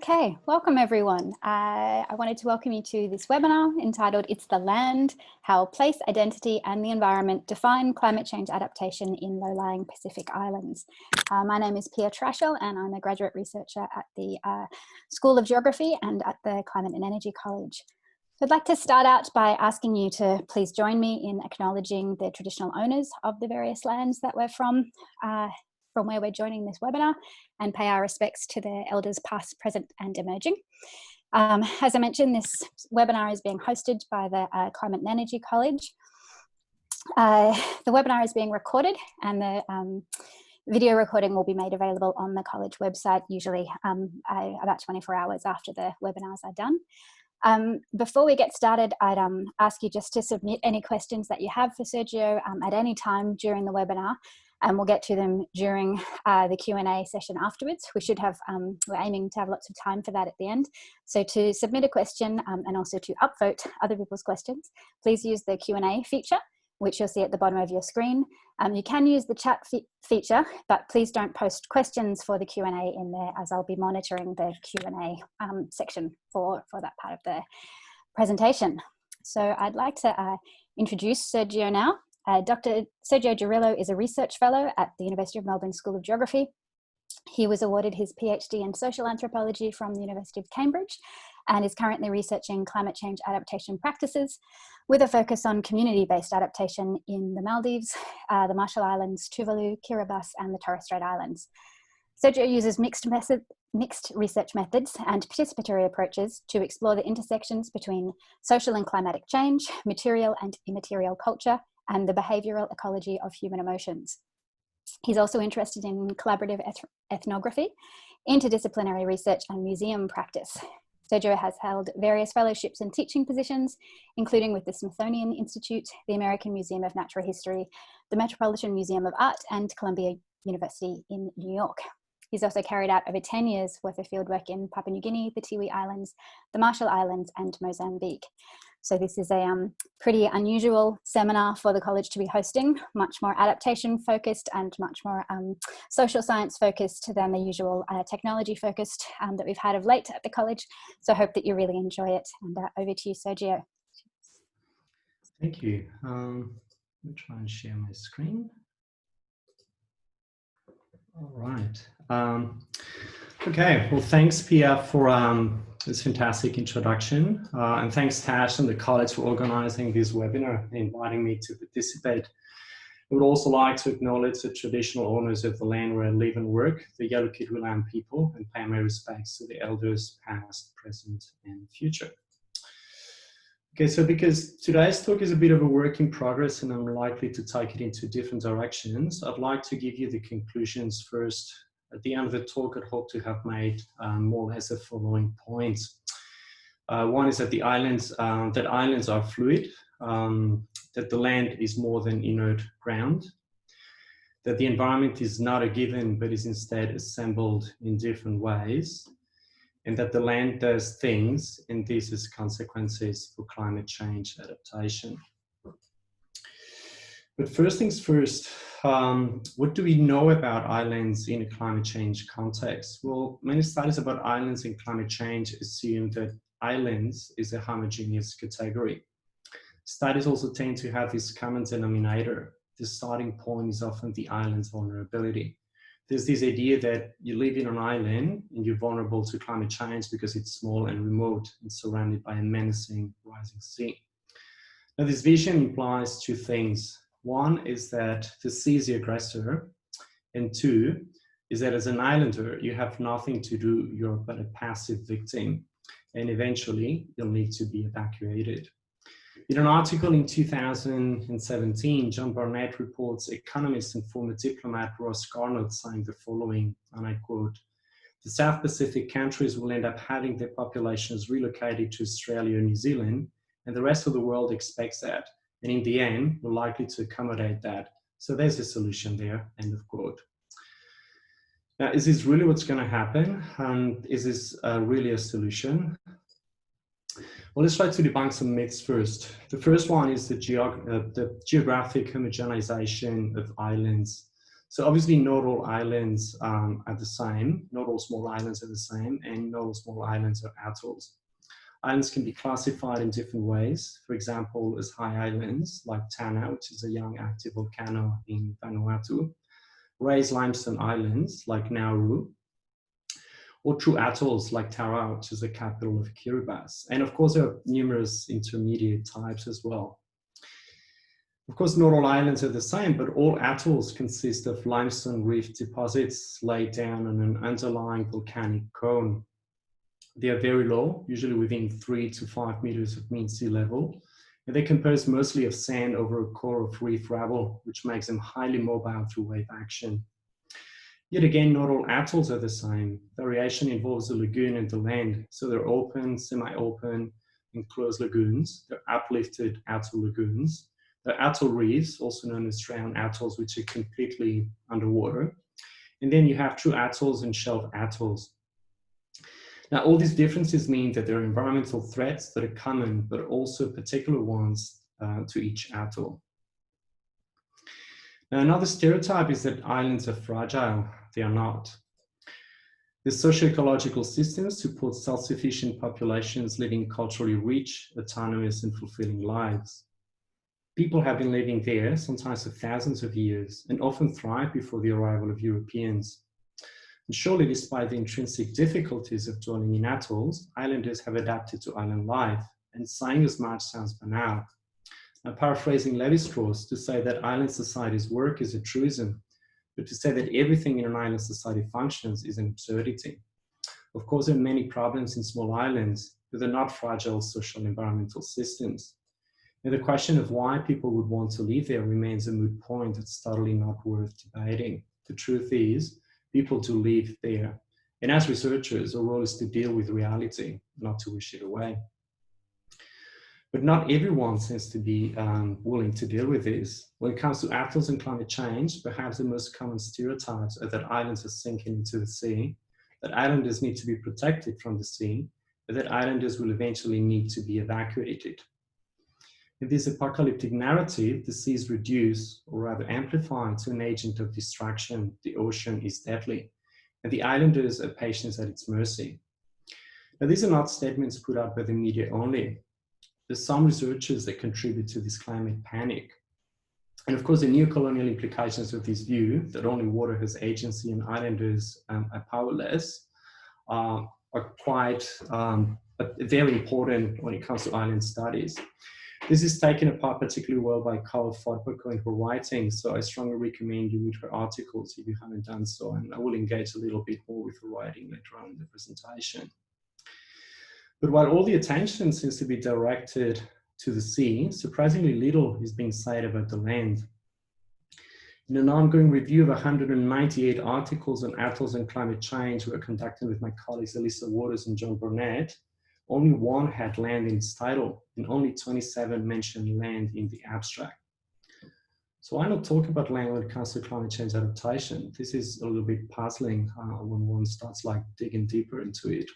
Okay, welcome everyone. I wanted to welcome you to this webinar entitled It's the Land, How Place, Identity and the Environment Define Climate Change Adaptation in Low-Lying Pacific Islands. My name is Pia Trashel and I'm a graduate researcher at the School of Geography and at the Climate and Energy College. So I'd like to start out by asking you to please join me in acknowledging the traditional owners of the various lands that we're from where we're joining this webinar, and pay our respects to their elders past, present and emerging. As I mentioned, this webinar is being hosted by the Climate and Energy College. The webinar is being recorded and the video recording will be made available on the college website, usually about 24 hours after the webinars are done. Before we get started, I'd ask you just to submit any questions that you have for Sergio at any time during the webinar, and we'll get to them during the Q&A session afterwards. We should have, we're aiming to have lots of time for that at the end. So to submit a question and also to upvote other people's questions, please use the Q&A feature, which you'll see at the bottom of your screen. You can use the chat feature, but please don't post questions for the Q&A in there, as I'll be monitoring the Q&A section for that part of the presentation. So I'd like to introduce Sergio now. Dr. Sergio Garillo is a research fellow at the University of Melbourne School of Geography. He was awarded his PhD in social anthropology from the University of Cambridge and is currently researching climate change adaptation practices with a focus on community-based adaptation in the Maldives, the Marshall Islands, Tuvalu, Kiribati and the Torres Strait Islands. Sergio uses mixed research methods and participatory approaches to explore the intersections between social and climatic change, material and immaterial culture, and the behavioural ecology of human emotions. He's also interested in collaborative ethnography, interdisciplinary research and museum practice. Sergio has held various fellowships and teaching positions, including with the Smithsonian Institute, the American Museum of Natural History, the Metropolitan Museum of Art, and Columbia University in New York. He's also carried out over 10 years worth of fieldwork in Papua New Guinea, the Tiwi Islands, the Marshall Islands, and Mozambique. So this is a pretty unusual seminar for the college to be hosting, much more adaptation focused and much more social science focused than the usual technology focused that we've had of late at the college. So I hope that you really enjoy it, and over to you, Sergio. Thank you. Let me try and share my screen. All right. Okay, well, thanks, Pia, for this fantastic introduction. And thanks, Tash and the college for organizing this webinar and inviting me to participate. I would also like to acknowledge the traditional owners of the land where I live and work, the Yalukit Willam people, and pay my respects to the elders past, present, and future. Okay, so because today's talk is a bit of a work in progress and I'm likely to take it into different directions, I'd like to give you the conclusions first. At the end of the talk, I'd hope to have made more or less the following points. One is that the islands are fluid, that the land is more than inert ground, that the environment is not a given, but is instead assembled in different ways, and that the land does things, and this has consequences for climate change adaptation. But first things first, what do we know about islands in a climate change context? Well, many studies about islands and climate change assume that islands is a homogeneous category. Studies also tend to have this common denominator. The starting point is often the island's vulnerability. There's this idea that you live in an island and you're vulnerable to climate change because it's small and remote and surrounded by a menacing rising sea. Now, this vision implies two things. One is that the sea is the aggressor, and two is that as an islander, you have nothing to do, you're but a passive victim, and eventually you'll need to be evacuated. In an article in 2017, John Barnett reports economist and former diplomat Ross Garnett saying the following, and I quote, "The South Pacific countries will end up having their populations relocated to Australia and New Zealand, and the rest of the world expects that. And in the end, we're likely to accommodate that. So there's a solution there," end of quote. Now, is this really what's going to happen? And is this really a solution? Well, let's try to debunk some myths first. The first one is the geographic homogenization of islands. So obviously not all islands are the same, not all small islands are the same, and not all small islands are atolls. Islands can be classified in different ways. For example, as high islands like Tana, which is a young active volcano in Vanuatu, raised limestone islands like Nauru, or true atolls like Tara, which is the capital of Kiribati. And of course, there are numerous intermediate types as well. Of course, not all islands are the same, but all atolls consist of limestone reef deposits laid down on an underlying volcanic cone. They are very low, usually within 3 to 5 meters of mean sea level, and they're composed mostly of sand over a core of reef rubble, which makes them highly mobile through wave action. Yet again, not all atolls are the same. Variation involves the lagoon and the land, so they're open, semi-open, and closed lagoons. They're uplifted atoll lagoons. They're atoll reefs, also known as drowned atolls, which are completely underwater. And then you have true atolls and shelf atolls. Now, all these differences mean that there are environmental threats that are common, but also particular ones to each atoll. Now, another stereotype is that islands are fragile. They are not. The socio-ecological systems support self-sufficient populations living culturally rich, autonomous, and fulfilling lives. People have been living there sometimes for thousands of years and often thrived before the arrival of Europeans. And surely, despite the intrinsic difficulties of dwelling in atolls, islanders have adapted to island life, and saying as much sounds banal. Now, paraphrasing Levi-Strauss, to say that island societies work is a truism, but to say that everything in an island society functions is an absurdity. Of course, there are many problems in small islands, but they're not fragile social environmental systems. And the question of why people would want to live there remains a moot point that's totally not worth debating. The truth is, people do live there. And as researchers, our role is to deal with reality, not to wish it away. But not everyone seems to be willing to deal with this. When it comes to atolls and climate change, perhaps the most common stereotypes are that islands are sinking into the sea, that islanders need to be protected from the sea, but that islanders will eventually need to be evacuated. In this apocalyptic narrative, the seas reduce, or rather amplify, to an agent of destruction. The ocean is deadly, and the islanders are patients at its mercy. Now, these are not statements put out by the media only. There's some researchers that contribute to this climate panic. And of course, the neocolonial implications of this view, that only water has agency and islanders are powerless, are quite very important when it comes to island studies. This is taken apart particularly well by Carl Fodboko in her writing, so I strongly recommend you read her articles if you haven't done so, and I will engage a little bit more with her writing later on in the presentation. But while all the attention seems to be directed to the sea, surprisingly little is being said about the land. In an ongoing review of 198 articles on atolls and climate change we are conducting with my colleagues Elisa Waters and John Burnett, only one had land in its title, and only 27 mentioned land in the abstract. So why not talk about land when it comes to climate change adaptation? This is a little bit puzzling when one starts digging deeper into it.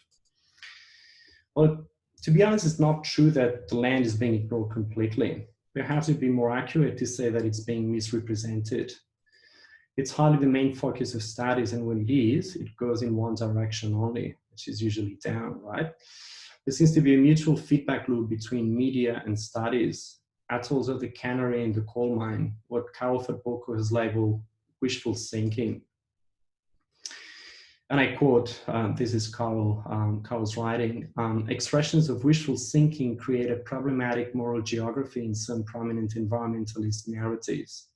Well, to be honest, it's not true that the land is being ignored completely. Perhaps it'd be more accurate to say that it's being misrepresented. It's hardly the main focus of studies, and when it is, it goes in one direction only, which is usually down, right? There seems to be a mutual feedback loop between media and studies. Atolls are the canary in the coal mine, what Carl Fodboko has labeled wishful thinking. And I quote, this is Carl's writing, expressions of wishful thinking create a problematic moral geography in some prominent environmentalist narratives.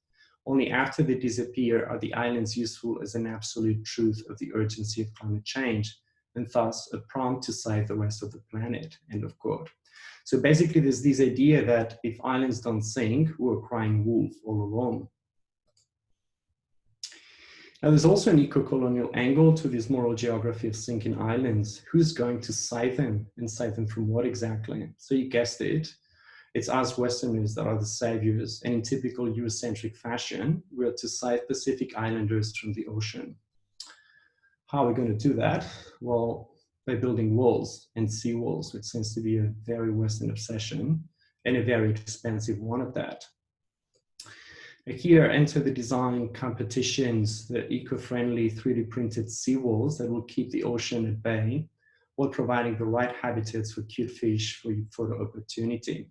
Only after they disappear are the islands useful as an absolute truth of the urgency of climate change, and thus a prompt to save the rest of the planet, end of quote. So basically there's this idea that if islands don't sink, we're crying wolf all along. Now there's also an eco-colonial angle to this moral geography of sinking islands. Who's going to save them, and save them from what exactly? So you guessed it, it's us Westerners that are the saviors, and in typical Eurocentric fashion, we are to save Pacific Islanders from the ocean. How are we going to do that? Well, by building walls and seawalls, which seems to be a very Western obsession, and a very expensive one at that. Here enter the design competitions, the eco-friendly 3D printed seawalls that will keep the ocean at bay while providing the right habitats for cute fish for photo opportunity.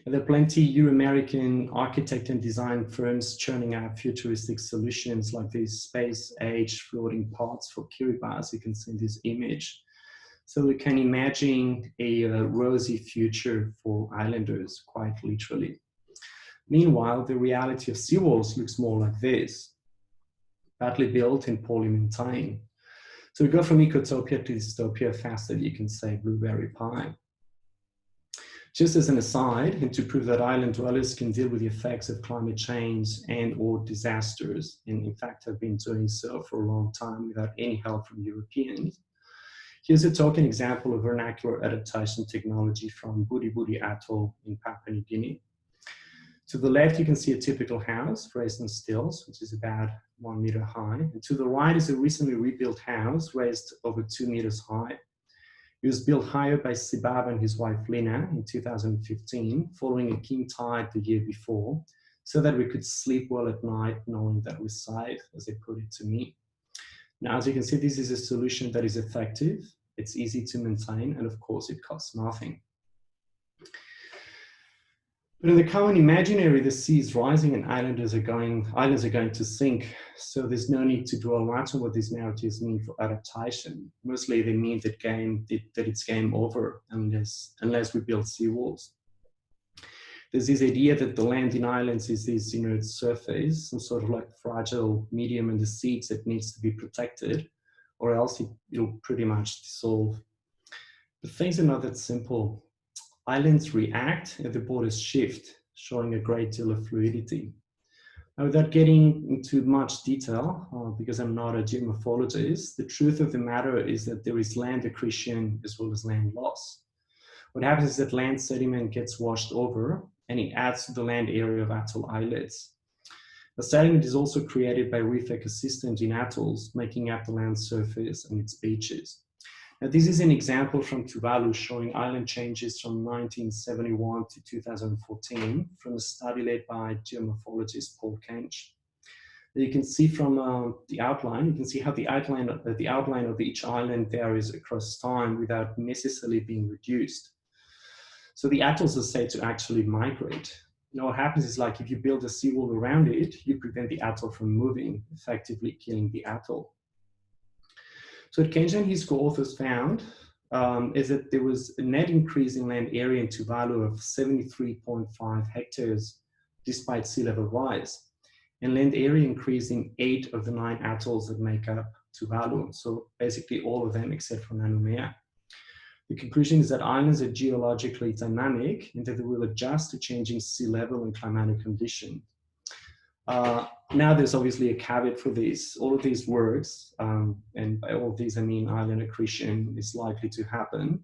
And there are plenty Euro-American architect and design firms churning out futuristic solutions like these space-age floating pods for Kiribati. You can see in this image. So we can imagine a rosy future for islanders, quite literally. Meanwhile, the reality of seawalls looks more like this, badly built and poorly maintained. So we go from ecotopia to dystopia faster than you can say blueberry pie. Just as an aside, and to prove that island dwellers can deal with the effects of climate change and or disasters, and in fact have been doing so for a long time without any help from Europeans, here's a token example of vernacular adaptation technology from Budi Budi Atoll in Papua New Guinea. To the left, you can see a typical house raised on stilts, which is about 1 meter high. And to the right is a recently rebuilt house raised over 2 meters high. It was built higher by Sibab and his wife Lina in 2015, following a king tide the year before, so that we could sleep well at night knowing that we're safe, as they put it to me. Now, as you can see, this is a solution that is effective, it's easy to maintain, and of course, it costs nothing. But in the common imaginary, the sea is rising and islands are going to sink. So there's no need to dwell much on what these narratives mean for adaptation. Mostly they mean that it's game over unless we build seawalls. There's this idea that the land in islands is this inert surface, some sort of like fragile medium in the seeds that needs to be protected, or else it'll pretty much dissolve. But things are not that simple. Islands react and the borders shift, showing a great deal of fluidity. Now, without getting into much detail, because I'm not a geomorphologist, the truth of the matter is that there is land accretion as well as land loss. What happens is that land sediment gets washed over and it adds to the land area of atoll islets. The sediment is also created by reef ecosystems in atolls, making up the land surface and its beaches. Now, this is an example from Tuvalu showing island changes from 1971 to 2014 from a study led by geomorphologist Paul Kench. You can see from the outline, you can see how the outline of each island varies across time without necessarily being reduced. So the atolls are said to actually migrate. Now, what happens is, like, if you build a seawall around it, you prevent the atoll from moving, effectively killing the atoll. So what Kenji and his co-authors found is that there was a net increase in land area in Tuvalu of 73.5 hectares despite sea level rise, and land area increased in 8 of the 9 atolls that make up Tuvalu, so basically all of them except for Nanumea. The conclusion is that islands are geologically dynamic and that they will adjust to changing sea level and climatic conditions. Now there's obviously a caveat for this. All of these works, and by all of these I mean island accretion is likely to happen,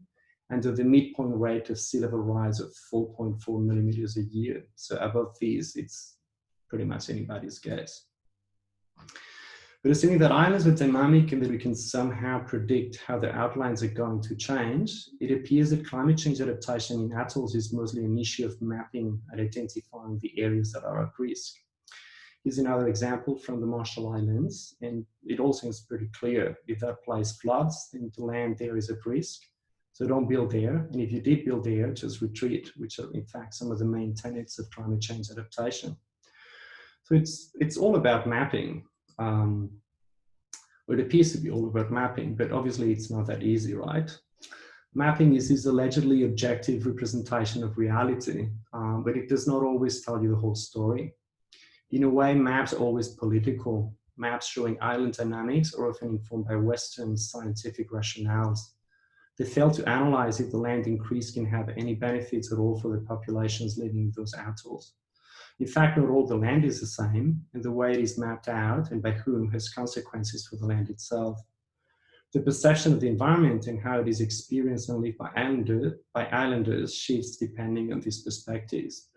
and at the midpoint rate of sea level rise of 4.4 millimeters a year. So above these, it's pretty much anybody's guess. But assuming that islands are dynamic and that we can somehow predict how the outlines are going to change, it appears that climate change adaptation in atolls is mostly an issue of mapping and identifying the areas that are at risk. Here's another example from the Marshall Islands, and it all seems pretty clear. If that place floods, then the land there is at risk. So don't build there, and if you did build there, just retreat, which are in fact some of the main tenets of climate change adaptation. So it's all about mapping. Well, it appears to be all about mapping, but obviously it's not that easy, right? Mapping is this allegedly objective representation of reality, but it does not always tell you the whole story. In a way, maps are always political. Maps showing island dynamics are often informed by Western scientific rationales. They fail to analyze if the land increase can have any benefits at all for the populations living in those atolls. In fact, not all the land is the same, and the way it is mapped out and by whom has consequences for the land itself. The perception of the environment and how it is experienced and lived by islanders shifts depending on these perspectives.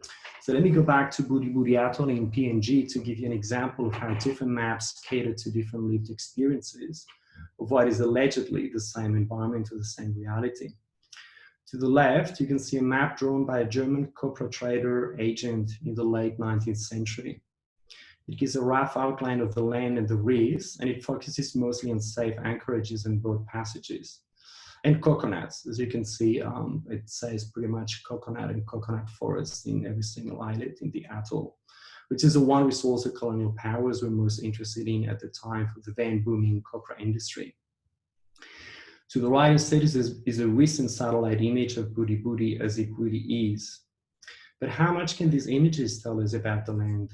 So let me go back to Budi Budi Atoll in PNG to give you an example of how different maps cater to different lived experiences of what is allegedly the same environment or the same reality. To the left, you can see a map drawn by a German copra trader agent in the late 19th century. It gives a rough outline of the land and the reefs, and it focuses mostly on safe anchorages and boat passages. And coconuts, as you can see, it says pretty much coconut and coconut forest in every single islet in the atoll, which is the one resource the colonial powers were most interested in at the time for the then booming copra industry. To the right instead is a recent satellite image of Budi Budi as it really is. But how much can these images tell us about the land?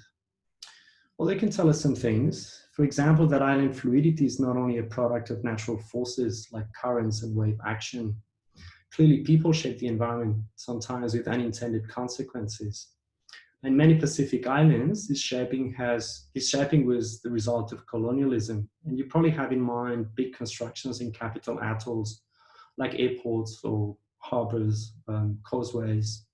Well, they can tell us some things. For example, that island fluidity is not only a product of natural forces like currents and wave action. Clearly, people shape the environment, sometimes with unintended consequences. In many Pacific islands, this shaping was the result of colonialism. And you probably have in mind big constructions in capital atolls, like airports or harbors, causeways.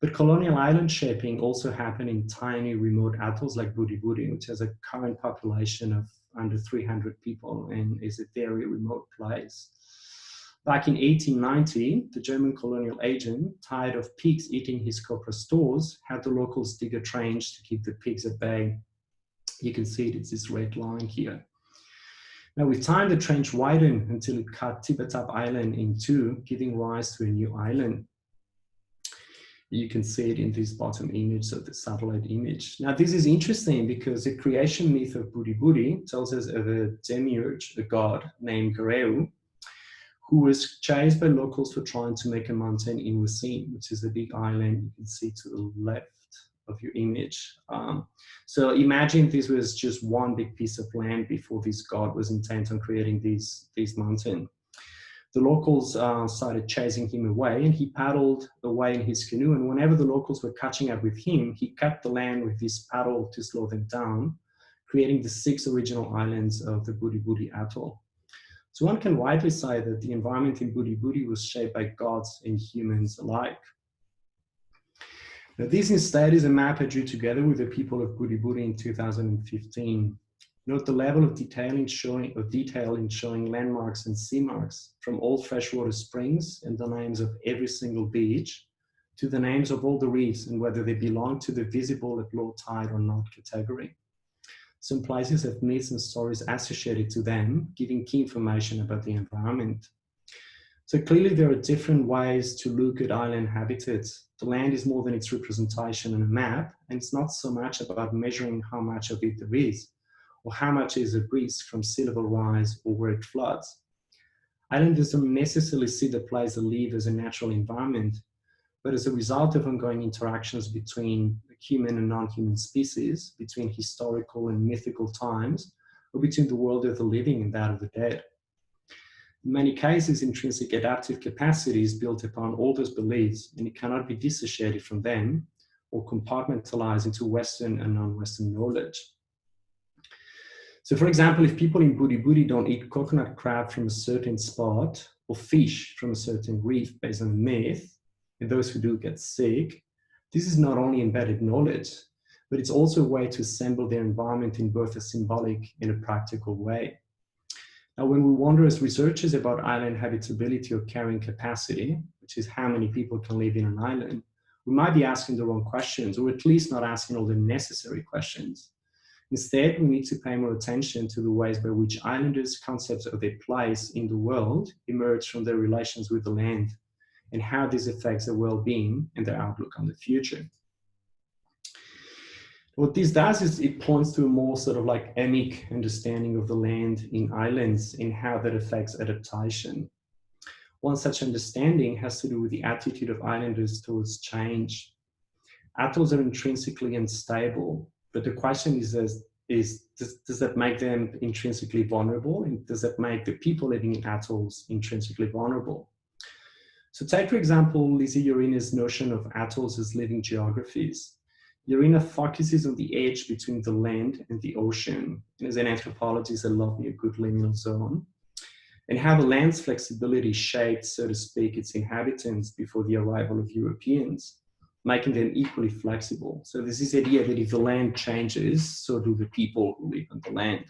But colonial island shaping also happened in tiny remote atolls like Budi Budi, which has a current population of under 300 people and is a very remote place. Back in 1890, the German colonial agent, tired of pigs eating his copra stores, had the locals dig a trench to keep the pigs at bay. You can see it's this red line here. Now, with time, the trench widened until it cut Tibatap Island in two, giving rise to a new island. You can see it in this bottom image, so the satellite image. Now, this is interesting because the creation myth of Budi Budi tells us of a demiurge, a god named Garillo, who was chased by locals for trying to make a mountain in Wasim, which is a big island you can see to the left of your image. So imagine this was just one big piece of land before this god was intent on creating this mountain. The locals started chasing him away, and he paddled away in his canoe, and whenever the locals were catching up with him, he cut the land with his paddle to slow them down, creating the 6 original islands of the Budi Budi Atoll. So one can rightly say that the environment in Budi Budi was shaped by gods and humans alike. Now, this instead is a map I drew together with the people of Budi Budi in 2015. Note the level of detail in showing landmarks and sea marks, from old freshwater springs and the names of every single beach, to the names of all the reefs and whether they belong to the visible at low tide or not category. Some places have myths and stories associated to them, giving key information about the environment. So clearly there are different ways to look at island habitats. The land is more than its representation on a map, and it's not so much about measuring how much of it there is, or how much is at risk from sea level rise or where it floods. Islanders don't necessarily see the place they live as a natural environment, but as a result of ongoing interactions between human and non-human species, between historical and mythical times, or between the world of the living and that of the dead. In many cases, intrinsic adaptive capacity is built upon all those beliefs, and it cannot be dissociated from them or compartmentalized into Western and non-Western knowledge. So for example, if people in Budi Budi don't eat coconut crab from a certain spot or fish from a certain reef based on a myth, and those who do get sick, this is not only embedded knowledge, but it's also a way to assemble their environment in both a symbolic and a practical way. Now, when we wonder as researchers about island habitability or carrying capacity, which is how many people can live in an island, we might be asking the wrong questions, or at least not asking all the necessary questions. Instead, we need to pay more attention to the ways by which islanders' concepts of their place in the world emerge from their relations with the land, and how this affects their well-being and their outlook on the future. What this does is it points to a more sort of like emic understanding of the land in islands and how that affects adaptation. One such understanding has to do with the attitude of islanders towards change. Atolls are intrinsically unstable, but the question is does that make them intrinsically vulnerable? And does that make the people living in atolls intrinsically vulnerable? So take, for example, Lizzie Urina's notion of atolls as living geographies. Urina focuses on the edge between the land and the ocean. And as an anthropologist, I love me a good liminal zone. And how the land's flexibility shaped, so to speak, its inhabitants before the arrival of Europeans, making them equally flexible. So there's this idea that if the land changes, so do the people who live on the land.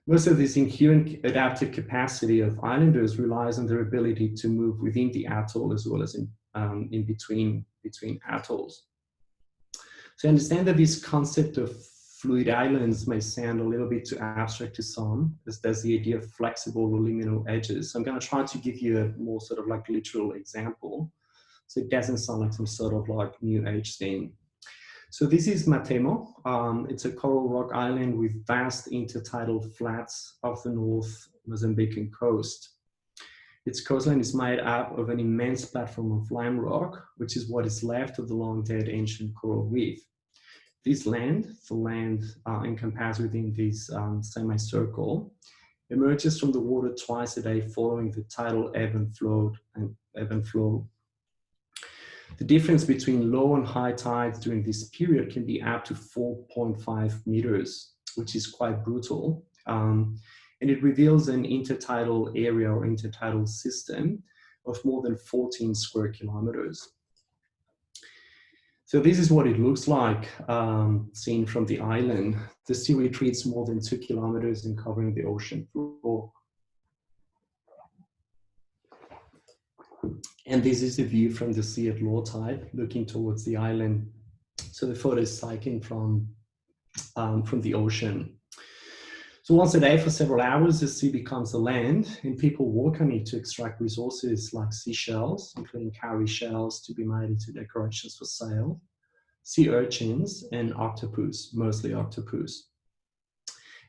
Most of this inherent adaptive capacity of islanders relies on their ability to move within the atoll as well as in between atolls. So I understand that this concept of fluid islands may sound a little bit too abstract to some, as does the idea of flexible or liminal edges. So I'm going to try to give you a more sort of like literal example, so it doesn't sound like some sort of like new age thing. So this is Matemo. It's a coral rock island with vast intertidal flats off the North Mozambican coast. Its coastline is made up of an immense platform of lime rock, which is what is left of the long dead ancient coral reef. This land, the land encompassed within this semicircle, emerges from the water twice a day following the tidal ebb and flow. The difference between low and high tides during this period can be up to 4.5 meters, which is quite brutal. And it reveals an intertidal area or intertidal system of more than 14 square kilometers. So this is what it looks like seen from the island. The sea retreats more than 2 kilometers in covering the ocean floor. And this is the view from the sea at low tide, looking towards the island. So the photo is taken from the ocean. So once a day for several hours, the sea becomes the land, and people walk on it to extract resources like seashells, including cowrie shells to be made into decorations for sale, sea urchins, and octopus, mostly octopus.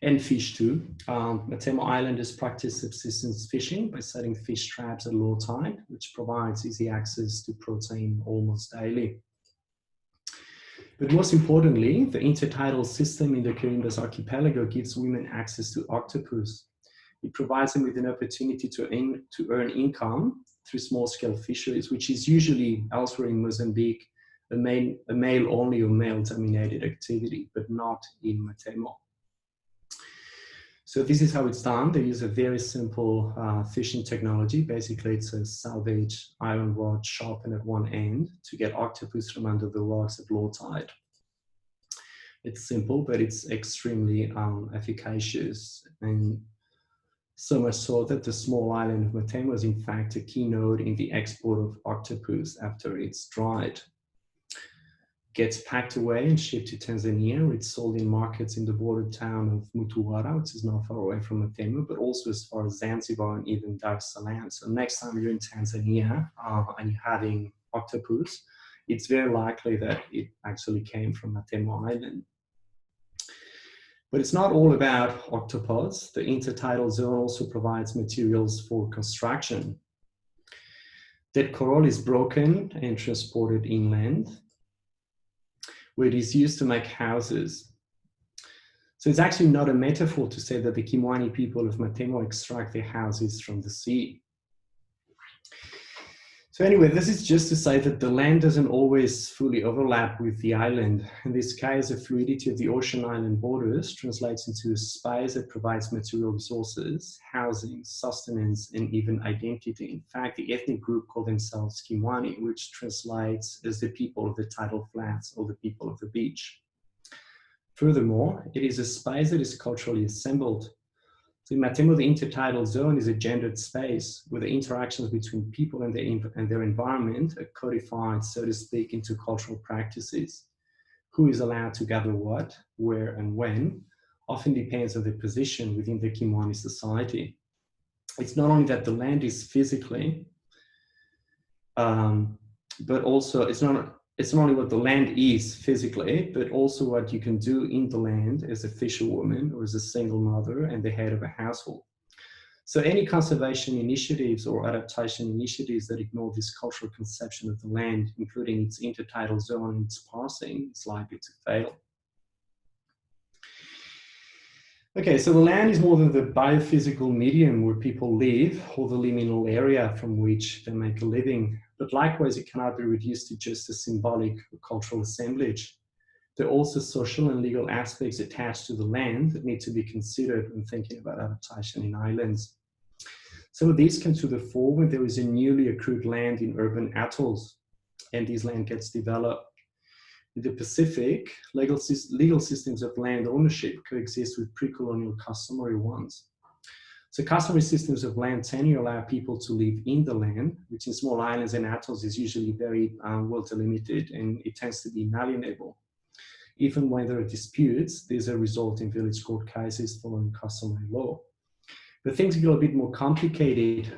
And fish too. Matemo Islanders practice subsistence fishing by setting fish traps at low tide, which provides easy access to protein almost daily. But most importantly, the intertidal system in the Carimbas archipelago gives women access to octopus. It provides them with an opportunity to earn income through small-scale fisheries, which is usually elsewhere in Mozambique a male-only or male-dominated activity, but not in Matemo. So this is how it's done. They use a very simple fishing technology. Basically, it's a salvage iron rod sharpened at one end to get octopus from under the rocks at low tide. It's simple, but it's extremely efficacious. And so much so that the small island of Matemo is in fact a key node in the export of octopus after it's dried. Gets packed away and shipped to Tanzania. It's sold in markets in the border town of Mtwara, which is not far away from Matemo, but also as far as Zanzibar and even Dar es Salaam. So next time you're in Tanzania and you're having octopus, it's very likely that it actually came from Matemo Island. But it's not all about octopods. The intertidal zone also provides materials for construction. That coral is broken and transported inland, where it is used to make houses. So it's actually not a metaphor to say that the Kimwani people of Matemo extract their houses from the sea. So anyway, this is just to say that the land doesn't always fully overlap with the island. In this case, the fluidity of the ocean island borders translates into a space that provides material resources, housing, sustenance, and even identity. In fact, the ethnic group call themselves Kimwani, which translates as the people of the tidal flats or the people of the beach. Furthermore, it is a space that is culturally assembled. So in Matemo, the intertidal zone is a gendered space where the interactions between people and their environment are codified, so to speak, into cultural practices. Who is allowed to gather what, where, and when often depends on their position within the Kimwani society. It's not only that the land is physically, but also it's not only what the land is physically, but also what you can do in the land as a fisherwoman or as a single mother and the head of a household. So any conservation initiatives or adaptation initiatives that ignore this cultural conception of the land, including its intertidal zone and its parsing, is likely to fail. Okay, so the land is more than the biophysical medium where people live or the liminal area from which they make a living. But likewise, it cannot be reduced to just a symbolic or cultural assemblage. There are also social and legal aspects attached to the land that need to be considered when thinking about adaptation in islands. Some of these come to the fore when there is a newly accrued land in urban atolls, and this land gets developed. In the Pacific, legal systems of land ownership coexist with pre-colonial customary ones. So customary systems of land tenure allow people to live in the land, which in small islands and atolls is usually very well delimited, and it tends to be inalienable. Even when there are disputes, these are resolved in village court cases following customary law. But things get a bit more complicated.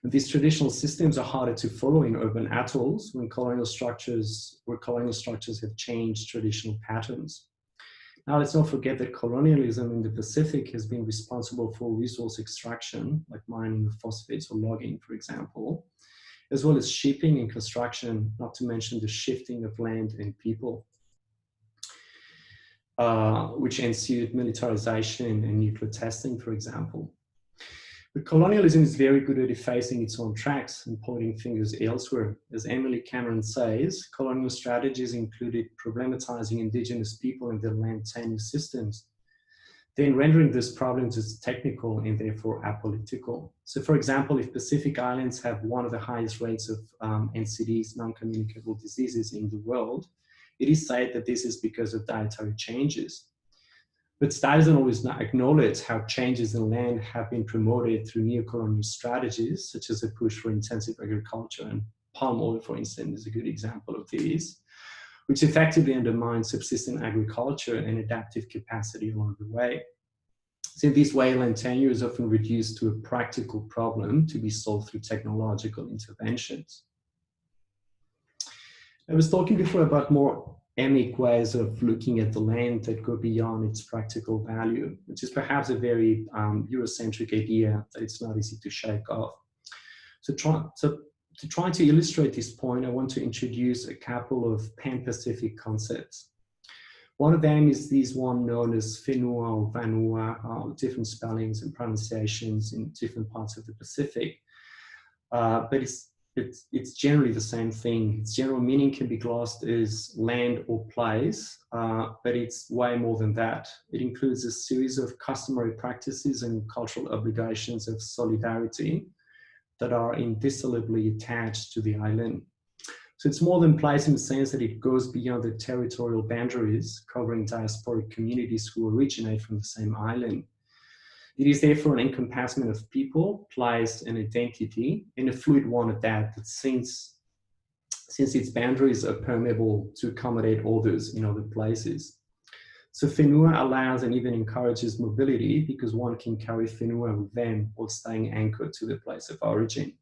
These traditional systems are harder to follow in urban atolls where colonial structures have changed traditional patterns. Now, let's not forget that colonialism in the Pacific has been responsible for resource extraction, like mining of phosphates or logging, for example, as well as shipping and construction, not to mention the shifting of land and people, which ensued militarization and nuclear testing, for example. But colonialism is very good at effacing its own tracks and pointing fingers elsewhere. As Emily Cameron says, colonial strategies included problematizing indigenous people and their land tenure systems, then rendering these problems as technical and therefore apolitical. So for example, if Pacific Islands have one of the highest rates of NCDs, non-communicable diseases in the world, it is said that this is because of dietary changes. But studies don't always acknowledge how changes in land have been promoted through neocolonial strategies, such as a push for intensive agriculture, and palm oil, for instance, is a good example of these, which effectively undermine subsistence agriculture and adaptive capacity along the way. So in this way, land tenure is often reduced to a practical problem to be solved through technological interventions. I was talking before about more emic ways of looking at the land that go beyond its practical value, which is perhaps a very Eurocentric idea that it's not easy to shake off. So to try to illustrate this point, I want to introduce a couple of pan-Pacific concepts. One of them is this one known as whenua or vanua, different spellings and pronunciations in different parts of the Pacific, but it's generally the same thing. Its general meaning can be glossed as land or place, but it's way more than that. It includes a series of customary practices and cultural obligations of solidarity that are indissolubly attached to the island. So it's more than place in the sense that it goes beyond the territorial boundaries, covering diasporic communities who originate from the same island. It is therefore an encompassment of people, place, and identity, and a fluid one at that, since its boundaries are permeable to accommodate others in other places. So whenua allows and even encourages mobility because one can carry whenua with them while staying anchored to the place of origin.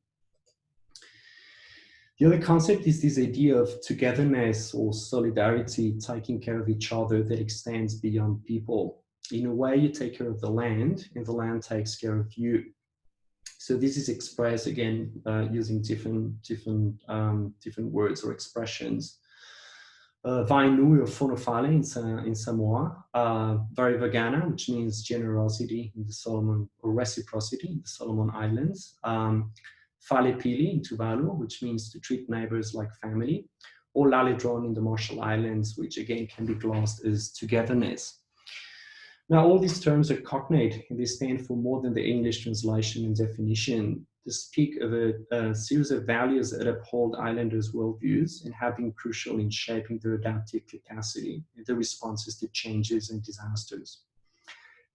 The other concept is this idea of togetherness or solidarity, taking care of each other, that extends beyond people. In a way, you take care of the land and the land takes care of you. So this is expressed again using different words or expressions. Vainui or fonofale in Samoa, Varivagana, which means generosity in the Solomon, or reciprocity in the Solomon Islands, Falepili in Tuvalu, which means to treat neighbors like family, or Laledron in the Marshall Islands, which again can be glossed as togetherness. Now, all these terms are cognate, and they stand for more than the English translation and definition. They speak of a series of values that uphold islanders' worldviews and have been crucial in shaping their adaptive capacity and their responses to changes and disasters.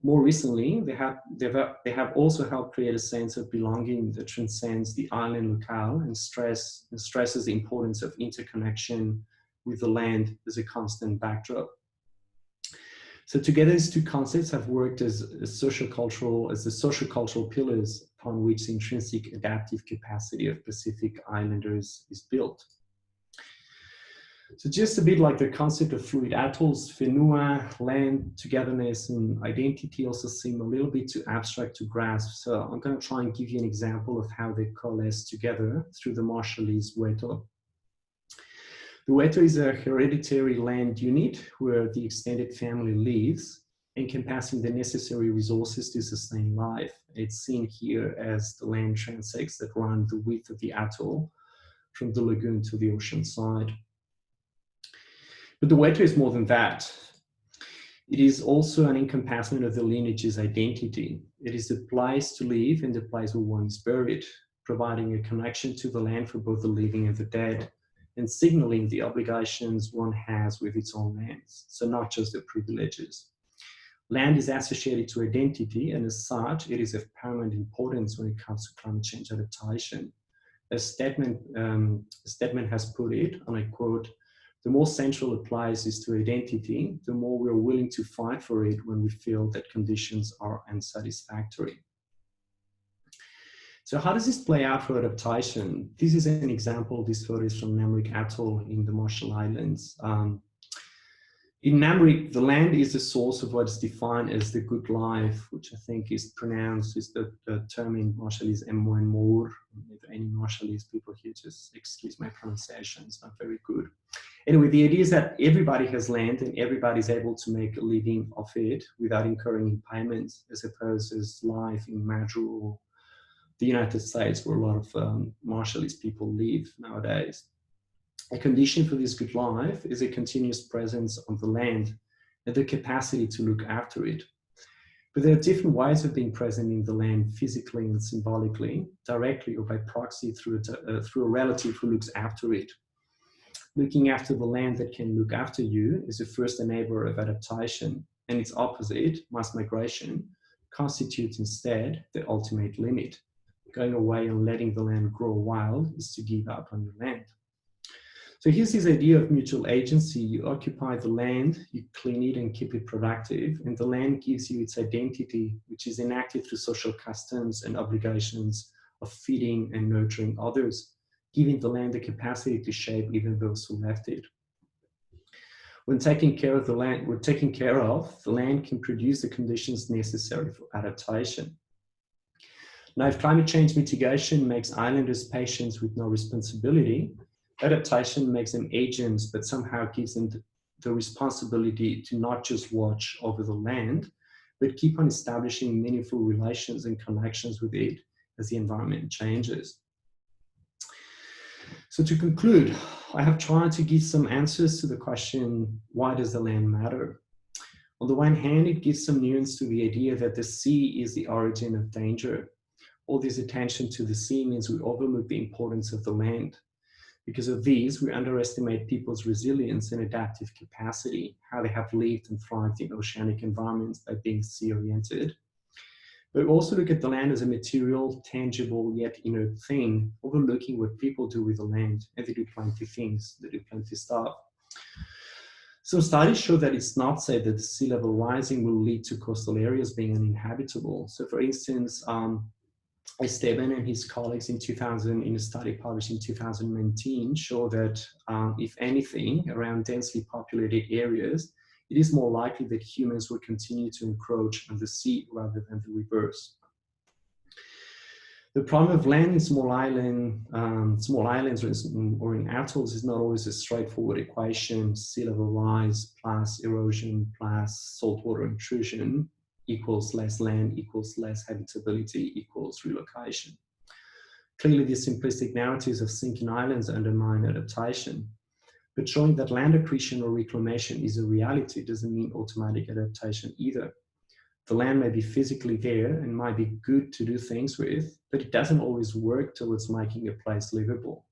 More recently, they have also helped create a sense of belonging that transcends the island locale and stresses the importance of interconnection with the land as a constant backdrop. So together, these two concepts have worked as the socio-cultural pillars upon which the intrinsic adaptive capacity of Pacific Islanders is built. So just a bit like the concept of fluid atolls, whenua, land, togetherness, and identity also seem a little bit too abstract to grasp. So I'm going to try and give you an example of how they coalesce together through the Marshallese weto. The weto is a hereditary land unit where the extended family lives, encompassing the necessary resources to sustain life. It's seen here as the land transects that run the width of the atoll from the lagoon to the ocean side. But the weto is more than that. It is also an encompassment of the lineage's identity. It is the place to live and the place where one is buried, providing a connection to the land for both the living and the dead, and signaling the obligations one has with its own lands, so not just the privileges. Land is associated to identity, and as such, it is of paramount importance when it comes to climate change adaptation. As Stedman has put it, and I quote, "The more central a place is to identity, the more we are willing to fight for it when we feel that conditions are unsatisfactory." So how does this play out for adaptation? This is an example. This photo is from Namrik Atoll in the Marshall Islands. In Namrik, the land is the source of what is defined as the good life, which I think is pronounced, is the term in Marshallese Mwenmoor. If any Marshallese people here, just excuse my pronunciation, it's not very good. Anyway, the idea is that everybody has land and everybody's able to make a living off it without incurring payments, as opposed to life in Madrid or the United States, where a lot of Marshallese people live nowadays. A condition for this good life is a continuous presence on the land and the capacity to look after it. But there are different ways of being present in the land physically and symbolically, directly or by proxy through a relative who looks after it. Looking after the land that can look after you is the first enabler of adaptation, and its opposite, mass migration, constitutes instead the ultimate limit. Going away and letting the land grow wild is to give up on your land. So here's this idea of mutual agency. You occupy the land, you clean it and keep it productive, and the land gives you its identity, which is enacted through social customs and obligations of feeding and nurturing others, giving the land the capacity to shape even those who left it. When taking care of the land, the land can produce the conditions necessary for adaptation. Now, if climate change mitigation makes islanders patients with no responsibility, adaptation makes them agents, but somehow gives them the responsibility to not just watch over the land, but keep on establishing meaningful relations and connections with it as the environment changes. So to conclude, I have tried to give some answers to the question, why does the land matter? On the one hand, it gives some nuance to the idea that the sea is the origin of danger. All this attention to the sea means we overlook the importance of the land. Because of these, we underestimate people's resilience and adaptive capacity, how they have lived and thrived in oceanic environments by being sea-oriented. But we also look at the land as a material, tangible, yet inert thing, overlooking what people do with the land, and they do plenty of things, they do plenty of stuff. Some studies show that it's not said that the sea level rising will lead to coastal areas being uninhabitable. So for instance, Esteban and his colleagues in a study published in 2019 show that if anything, around densely populated areas, it is more likely that humans will continue to encroach on the sea rather than the reverse. The problem of land in small islands or in atolls is not always a straightforward equation. Sea level rise plus erosion plus saltwater intrusion equals less land equals less habitability equals relocation. Clearly, these simplistic narratives of sinking islands undermine adaptation. But showing that land accretion or reclamation is a reality doesn't mean automatic adaptation either. The land may be physically there and might be good to do things with, but it doesn't always work towards making a place livable.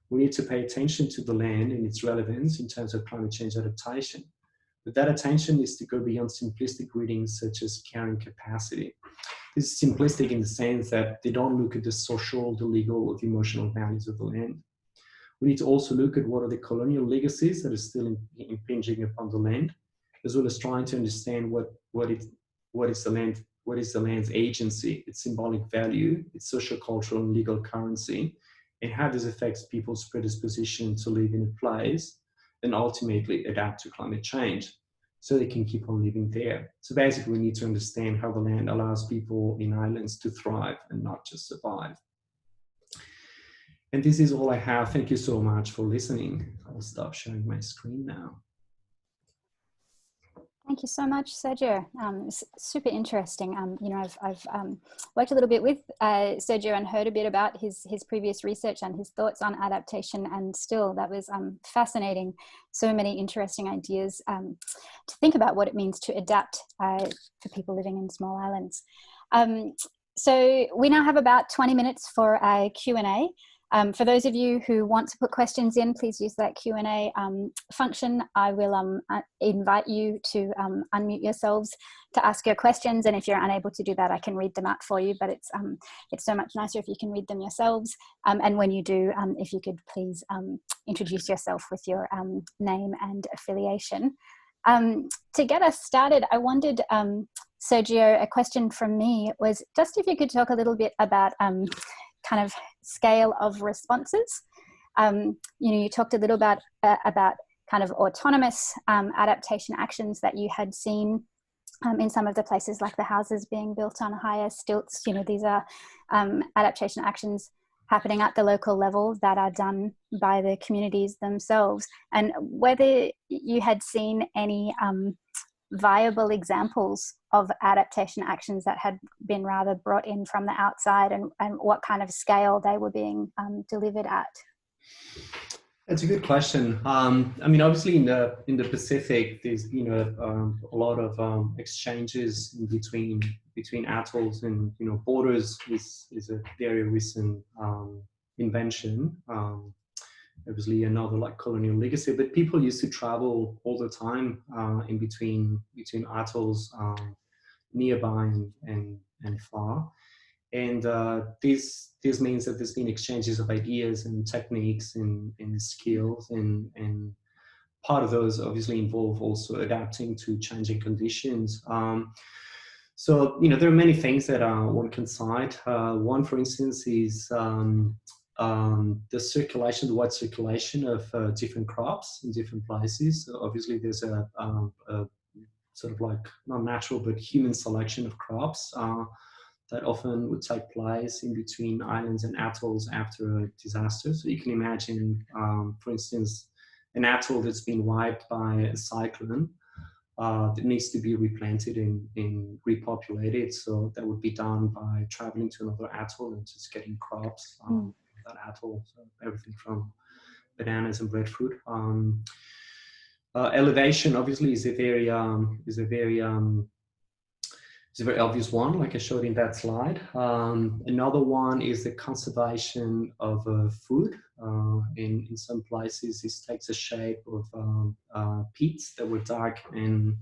We need to pay attention to the land and its relevance in terms of climate change adaptation. But that attention is to go beyond simplistic readings such as carrying capacity. This is simplistic in the sense that they don't look at the social, the legal, or the emotional values of the land. We need to also look at what are the colonial legacies that are still impinging upon the land, as well as trying to understand what is the land's agency, its symbolic value, its socio-cultural and legal currency, and how this affects people's predisposition to live in a place and ultimately adapt to climate change so they can keep on living there. So basically, we need to understand how the land allows people in islands to thrive and not just survive. And this is all I have. Thank you so much for listening. I'll stop sharing my screen now. Thank you so much, Sergio. It's super interesting. You know, I've worked a little bit with Sergio and heard a bit about his previous research and his thoughts on adaptation, and still that was fascinating. So many interesting ideas to think about what it means to adapt for people living in small islands. So we now have about 20 minutes for a Q&A. For those of you who want to put questions in, please use that Q&A function. I will invite you to unmute yourselves to ask your questions, and if you're unable to do that, I can read them out for you, but it's so much nicer if you can read them yourselves. And when you do, if you could please introduce yourself with your name and affiliation. To get us started, I wondered, Sergio, a question from me was just if you could talk a little bit about kind of scale of responses. You talked a little about kind of autonomous adaptation actions that you had seen in some of the places, like the houses being built on higher stilts. These are adaptation actions happening at the local level that are done by the communities themselves, and whether you had seen any viable examples of adaptation actions that had been rather brought in from the outside, and what kind of scale they were being delivered at. It's a good question. I mean, obviously in the Pacific, there's a lot of exchanges in between atolls, and borders is a very recent invention. Obviously another like colonial legacy, but people used to travel all the time in between atolls, nearby and far. And this means that there's been exchanges of ideas and techniques and skills, and part of those obviously involve also adapting to changing conditions. So there are many things that one can cite. One, for instance, is the wide circulation of different crops in different places. So obviously, there's a sort of like not natural but human selection of crops that often would take place in between islands and atolls after a disaster. So you can imagine, for instance, an atoll that's been wiped by a cyclone that needs to be replanted and repopulated. So that would be done by traveling to another atoll and just getting crops in that atoll. So everything from bananas and breadfruit. Elevation obviously is a very obvious one, like I showed in that slide. Another one is the conservation of food. In some places, this takes the shape of pits that were dug in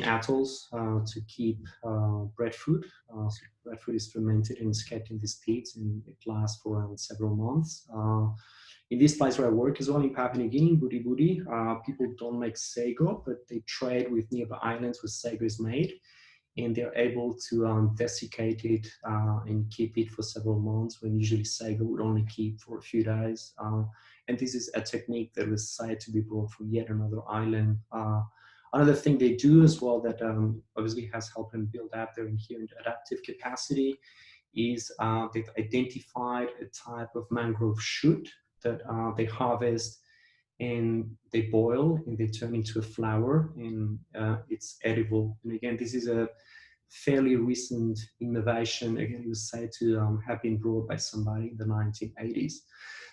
atolls to keep breadfruit. So breadfruit is fermented and is kept in these pits, and it lasts for around several months. In this place where I work as well, in Papua New Guinea, Budi Budi, people don't make sago, but they trade with nearby islands where sago is made, and they're able to desiccate it and keep it for several months, when usually sago would only keep for a few days. And this is a technique that was said to be brought from yet another island. Another thing they do as well that obviously has helped them build out their inherent adaptive capacity is they've identified a type of mangrove shoot that they harvest and they boil and they turn into a flour, and it's edible. And again, this is a fairly recent innovation. Again, it was said to have been brought by somebody in the 1980s.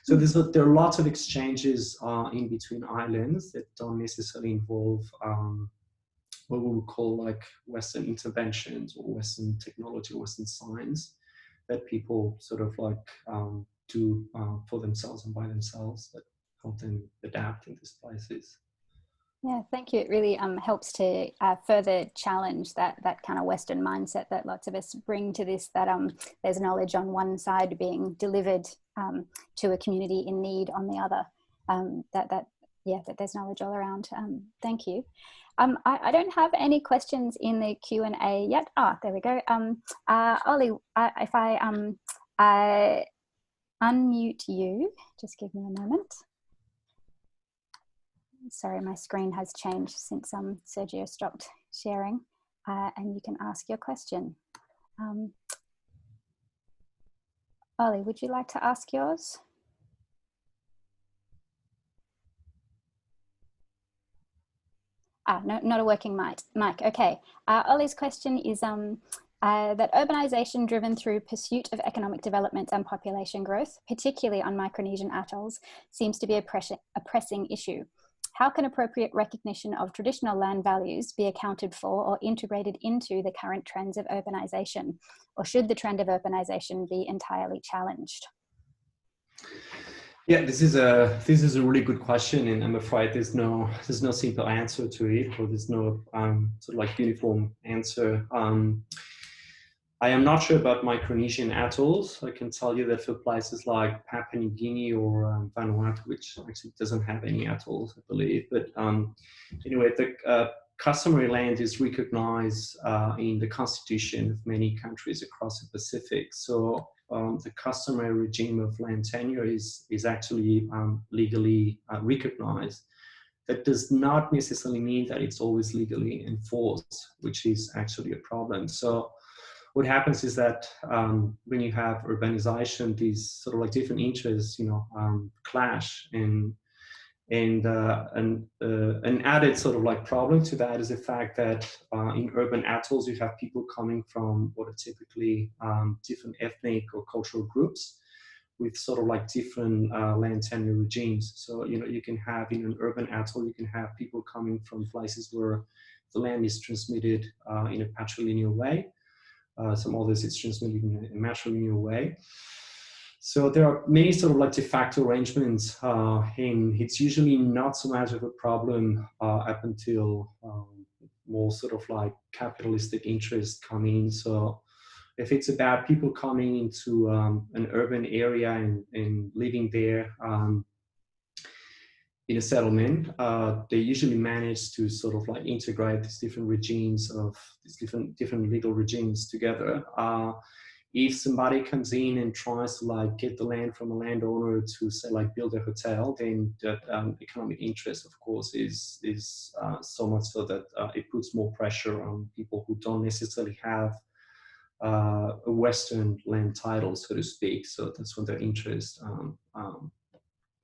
So there are lots of exchanges in between islands that don't necessarily involve what we would call like Western interventions or Western technology or Western science, that people sort of like do for themselves and by themselves, that help them adapt in these places. Yeah, thank you. It really helps to further challenge that kind of Western mindset that lots of us bring to this, that there's knowledge on one side being delivered to a community in need on the other, that there's knowledge all around. Thank you. I don't have any questions in the Q&A yet. There we go. Ollie, if I unmute you, just give me a moment. Sorry, my screen has changed since Sergio stopped sharing, and you can ask your question. Ollie, would you like to ask yours? No, not a working mic. Okay. Ollie's question is that urbanization driven through pursuit of economic development and population growth, particularly on Micronesian atolls, seems to be a pressing issue. How can appropriate recognition of traditional land values be accounted for or integrated into the current trends of urbanization? Or should the trend of urbanization be entirely challenged? Yeah, this is a really good question, and I'm afraid there's no simple answer to it, or there's no sort of like uniform answer. I am not sure about Micronesian atolls. I can tell you that for places like Papua New Guinea or Vanuatu, which actually doesn't have any atolls, I believe. But anyway, the customary land is recognized in the constitution of many countries across the Pacific. So the customary regime of land tenure is actually legally recognized. That does not necessarily mean that it's always legally enforced, which is actually a problem. So what happens is that when you have urbanization, these sort of like different interests, clash, and an added sort of like problem to that is the fact that in urban atolls you have people coming from what are typically different ethnic or cultural groups with sort of like different land tenure regimes. So you can have in an urban atoll, you can have people coming from places where the land is transmitted in a patrilineal way. Some others it's transmitted in a matrilineal way. So there are many sort of like de facto arrangements, and it's usually not so much of a problem up until more sort of like capitalistic interests come in. So if it's about people coming into an urban area and living there in a settlement, they usually manage to sort of like integrate these different regimes of these different legal regimes together. If somebody comes in and tries to like get the land from a landowner to say like build a hotel, then that economic interest, of course, is so much so that it puts more pressure on people who don't necessarily have a Western land title, so to speak. So that's when their interests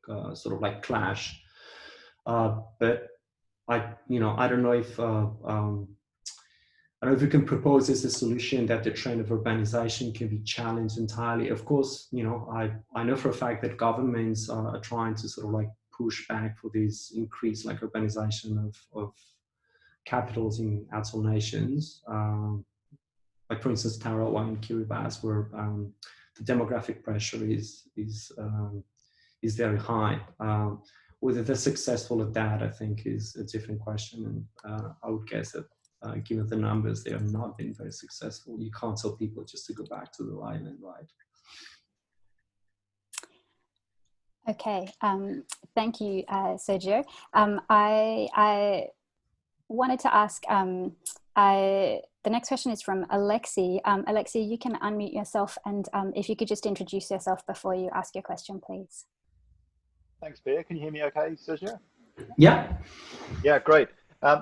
sort of like clash. But I don't know if I don't know if we can propose as a solution that the trend of urbanization can be challenged entirely. Of course, I know for a fact that governments are trying to sort of like push back for this increased like urbanization of capitals in atoll nations. Like for instance, Tarawa and Kiribati, where the demographic pressure is very high. Whether they're successful at that, I think, is a different question. And I would guess that given the numbers, they have not been very successful. You can't tell people just to go back to the island, right? Okay, thank you, Sergio. I wanted to ask, the next question is from Alexi. Alexi, you can unmute yourself, and if you could just introduce yourself before you ask your question, please. Thanks, Bear. Can you hear me okay, Sergio? Yeah. Yeah, great.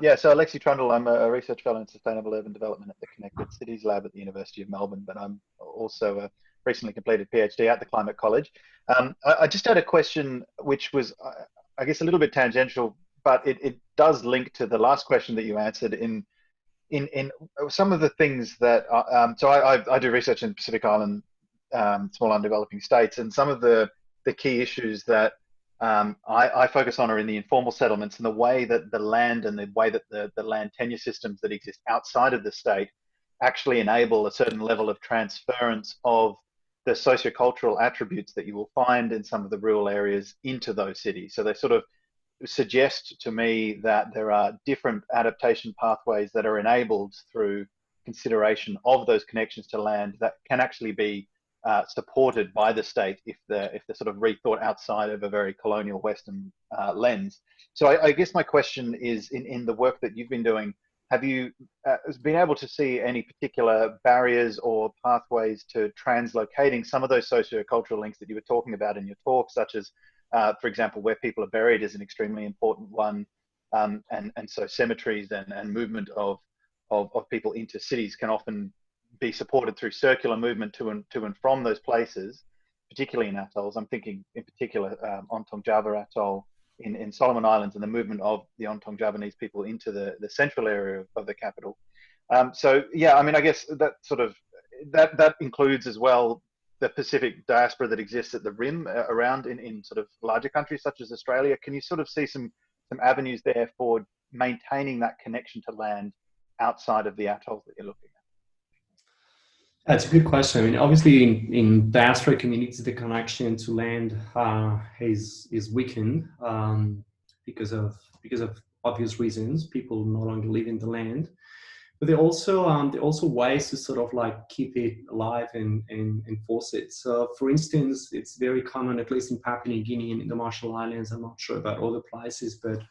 Yeah, so Alexi Trundle, I'm a research fellow in sustainable urban development at the Connected Cities Lab at the University of Melbourne, but I'm also a recently completed PhD at the Climate College. I just had a question which was, I guess, a little bit tangential, but it does link to the last question that you answered in some of the things that, so I do research in Pacific Island, small undeveloping states, and some of the key issues that I focus on are in the informal settlements and the way that the land and the way that the land tenure systems that exist outside of the state actually enable a certain level of transference of the socio-cultural attributes that you will find in some of the rural areas into those cities. So they sort of suggest to me that there are different adaptation pathways that are enabled through consideration of those connections to land that can actually be supported by the state if they're sort of rethought outside of a very colonial Western lens. So I guess my question is, in the work that you've been doing, have you been able to see any particular barriers or pathways to translocating some of those socio-cultural links that you were talking about in your talk, such as, for example, where people are buried is an extremely important one, and so cemeteries and movement of people into cities can often be supported through circular movement to and from those places, particularly in atolls. I'm thinking in particular Ontong Java Atoll in Solomon Islands and the movement of the Ontong Javanese people into the central area of the capital. So yeah, I mean, I guess that sort of that includes as well the Pacific diaspora that exists at the rim around in sort of larger countries such as Australia. Can you sort of see some avenues there for maintaining that connection to land outside of the atolls that you're looking at? That's a good question. I mean, obviously, in diaspora communities, the connection to land is weakened because of obvious reasons. People no longer live in the land, but there are also ways to sort of like keep it alive and enforce it. So, for instance, it's very common, at least in Papua New Guinea and in the Marshall Islands. I'm not sure about other places, but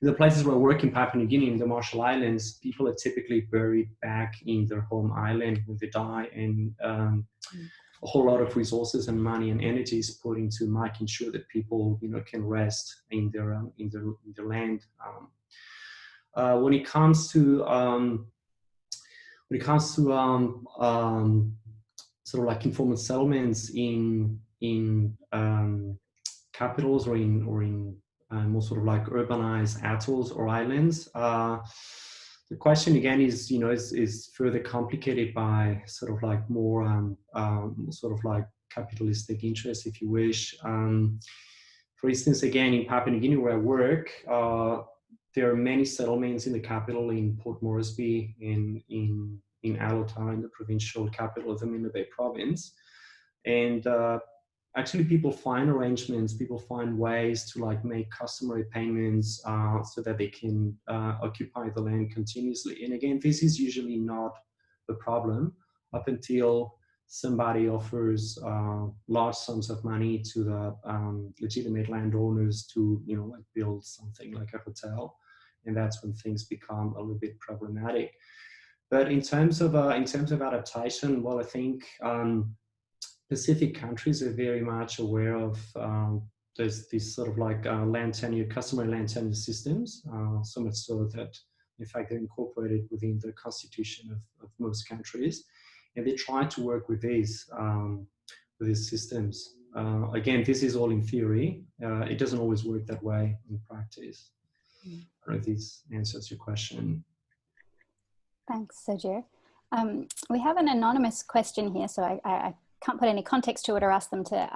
in the places where I work in Papua New Guinea, in the Marshall Islands, people are typically buried back in their home island when they die, and a whole lot of resources and money and energy is put into making sure that people, can rest in their land. When it comes to sort of like informal settlements in capitals or in more sort of like urbanized atolls or islands. The question again is further complicated by sort of like more sort of like capitalistic interests, if you wish. For instance, again, in Papua New Guinea where I work, there are many settlements in the capital, in Port Moresby, in Alota, in the provincial capital of the Mindanao Bay province. And actually people find arrangements, people find ways to like make customary payments so that they can occupy the land continuously. And again, this is usually not the problem up until somebody offers large sums of money to the legitimate landowners to, like build something like a hotel. And that's when things become a little bit problematic. But in terms of adaptation, well, I think Pacific countries are very much aware of there's these sort of like land tenure, customary land tenure systems, so much so that in fact they're incorporated within the constitution of most countries, and they try to work with these systems. Again, this is all in theory. It doesn't always work that way in practice. I don't know if this answers your question. Thanks, Sergio. We have an anonymous question here, so I can't put any context to it or ask them to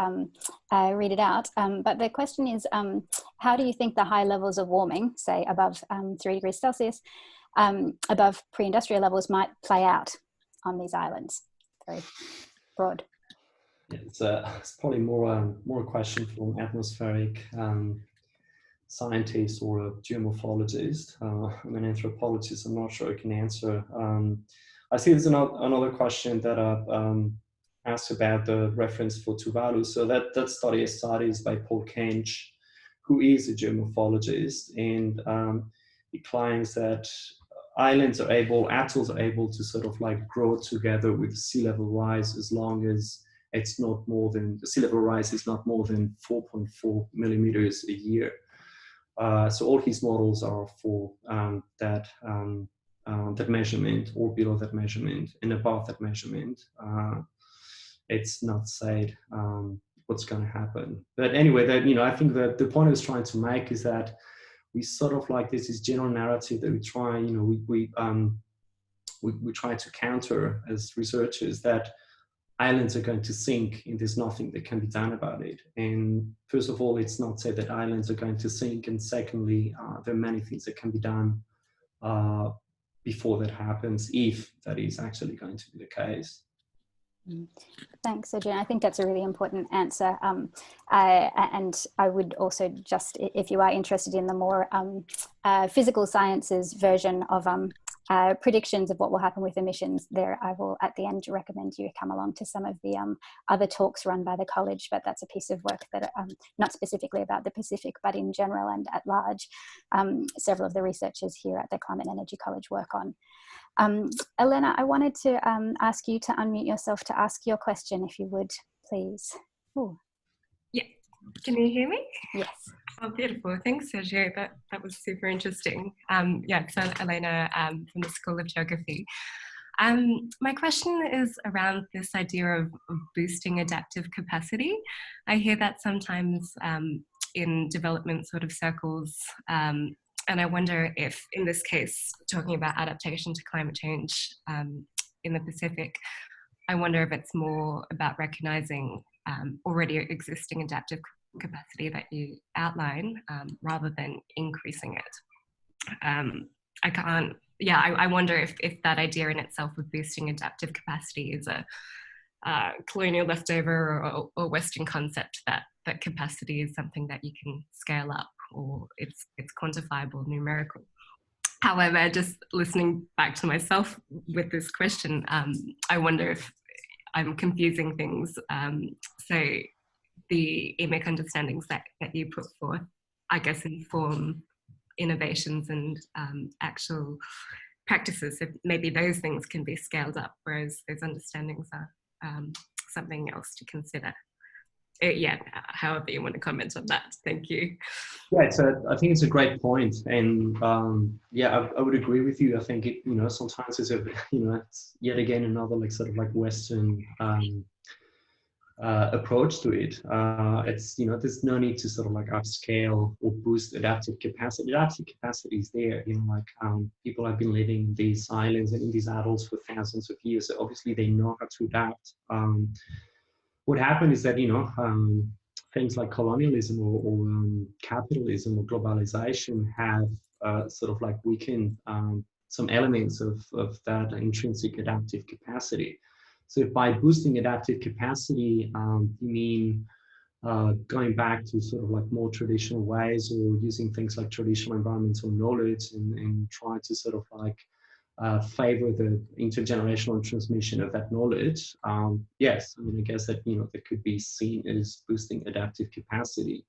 read it out. But the question is, how do you think the high levels of warming, say above 3 degrees Celsius, above pre-industrial levels, might play out on these islands? Very broad. Yeah, it's probably more a question for an atmospheric scientist or a geomorphologist. I'm an anthropologist. I'm not sure I can answer. I see there's another question that asked about the reference for Tuvalu. So that study is by Paul Kench, who is a geomorphologist, and he claims that atolls are able to sort of like grow together with sea level rise as long as it's not more than, the sea level rise is not more than 4.4 millimeters a year. So all his models are for that measurement or below that measurement, and above that measurement, it's not said what's going to happen. But anyway, that I think that the point I was trying to make is that we sort of like this general narrative that we try, we try to counter as researchers, that islands are going to sink and there's nothing that can be done about it. And first of all, it's not said that islands are going to sink, and secondly, there are many things that can be done before that happens, if that is actually going to be the case. Thanks, Sergio. I think that's a really important answer. And I would also just, if you are interested in the more physical sciences version of predictions of what will happen with emissions, there I will at the end recommend you come along to some of the other talks run by the college, but that's a piece of work that not specifically about the Pacific, but in general and at large, several of the researchers here at the Climate and Energy College work on. Elena, I wanted to ask you to unmute yourself to ask your question, if you would, please. Ooh. Yeah, can you hear me? Yes. Oh, beautiful. Thanks, Sergio. That was super interesting. Yeah, so Elena from the School of Geography. My question is around this idea of boosting adaptive capacity. I hear that sometimes in development sort of circles, and I wonder if, in this case, talking about adaptation to climate change in the Pacific, I wonder if it's more about recognizing already existing adaptive capacity that you outline rather than increasing it. I can't yeah, I wonder if that idea in itself of boosting adaptive capacity is a colonial leftover or Western concept that capacity is something that you can scale up, or it's quantifiable, numerical. However, just listening back to myself with this question, I wonder if I'm confusing things. So the emic understandings that you put forth, I guess, inform innovations and actual practices. So maybe those things can be scaled up, whereas those understandings are something else to consider. Yeah, however you want to comment on that. Thank you. Yeah, I think it's a great point, and yeah, I would agree with you. I think it, sometimes it's it's yet again another sort of Western approach to it. It's there's no need to sort of upscale or boost adaptive capacity. Adaptive capacity is there. People have been living in these islands and in these atolls for thousands of years. So obviously they know how to adapt. What happened is that things like colonialism or capitalism or globalization have sort of weakened some elements of that intrinsic adaptive capacity. So if by boosting adaptive capacity, you mean going back to sort of more traditional ways, or using things like traditional environmental knowledge and try to sort of favor the intergenerational transmission of that knowledge, yes, I mean, I guess that, that could be seen as boosting adaptive capacity.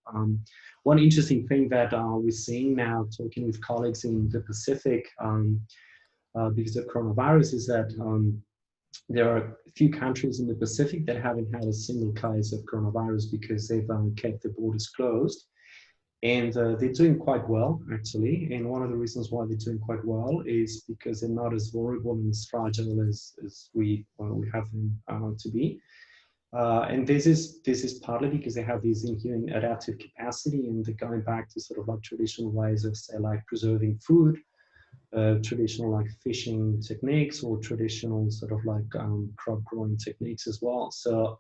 One interesting thing that we're seeing now, talking with colleagues in the Pacific, because of coronavirus, is that there are a few countries in the Pacific that haven't had a single case of coronavirus because they've kept the borders closed. And they're doing quite well, actually. And one of the reasons why they're doing quite well is because they're not as vulnerable and as fragile as we have them to be. And this is partly because they have this inherent adaptive capacity, and they're going back to sort of traditional ways of, say, preserving food, traditional fishing techniques, or traditional sort of crop growing techniques as well. So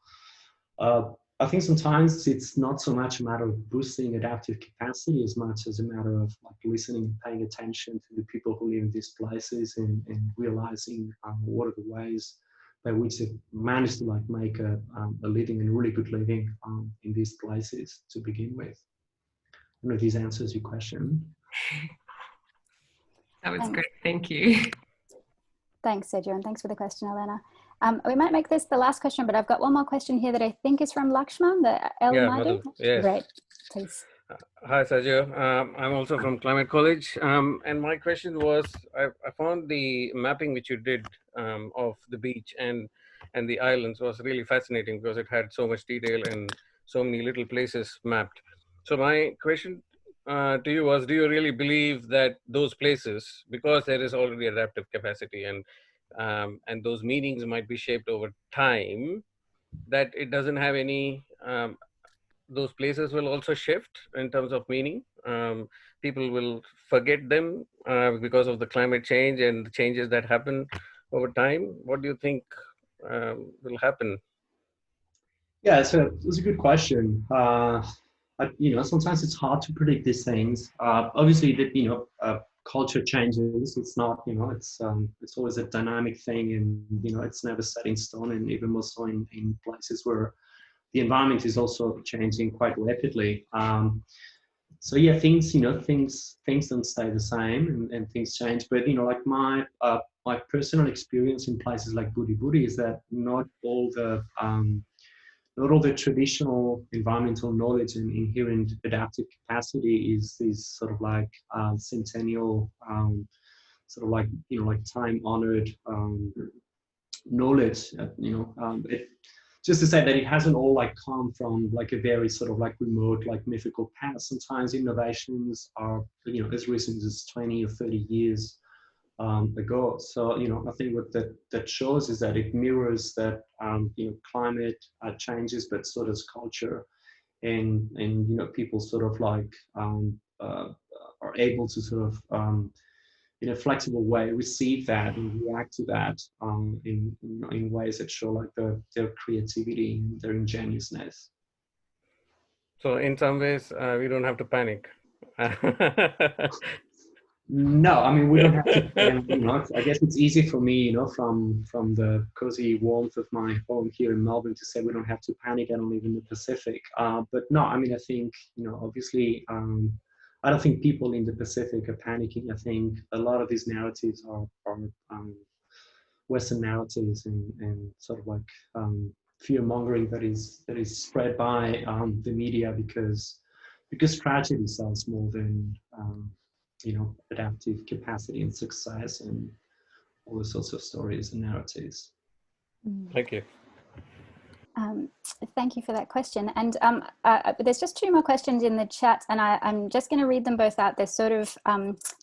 I think sometimes it's not so much a matter of boosting adaptive capacity as much as a matter of listening and paying attention to the people who live in these places, and realizing what are the ways by which they've managed to make a living, and a really good living in these places to begin with. I don't know if this answers your question. That was great, thank you. Thanks, Sergio, and thanks for the question, Elena. We might make this the last question, but I've got one more question here that I think is from Lakshman, the Madhu, yes. Great, please. Hi, Sergio. I'm also from Climate College. And my question was, I found the mapping which you did of the beach and the islands was really fascinating, because it had so much detail and so many little places mapped. So my question to you was, do you really believe that those places, because there is already adaptive capacity and those meanings might be shaped over time, that it doesn't have any, those places will also shift in terms of meaning? People will forget them because of the climate change and the changes that happen over time. What do you think will happen? Yeah, it's a good question. Sometimes it's hard to predict these things. Obviously, that culture changes. It's not, it's always a dynamic thing, and it's never set in stone. And even more so in places where the environment is also changing quite rapidly. So yeah, things don't stay the same, and things change. But my personal experience in places like Budi Budi is that not all the traditional environmental knowledge and inherent adaptive capacity is sort of centennial, sort of time-honored knowledge. Just to say that it hasn't all come from a very sort of remote, mythical past. Sometimes innovations are as recent as 20 or 30 years ago. So I think what that shows is that it mirrors that climate changes, but so does culture, and people sort of are able to sort of in a flexible way receive that and react to that in ways that show their creativity and their ingenuousness. So in some ways, we don't have to panic. No, I mean, we don't have to, I guess it's easy for me, from the cozy warmth of my home here in Melbourne to say we don't have to panic. I don't live in the Pacific. But no, I mean, I think, obviously, I don't think people in the Pacific are panicking. I think a lot of these narratives are Western narratives and sort of like fear mongering that is spread by the media because tragedy sells more than adaptive capacity and success and all sorts of stories and narratives. Thank you. Thank you for that question. And there's just two more questions in the chat, and I'm just going to read them both out. They're sort of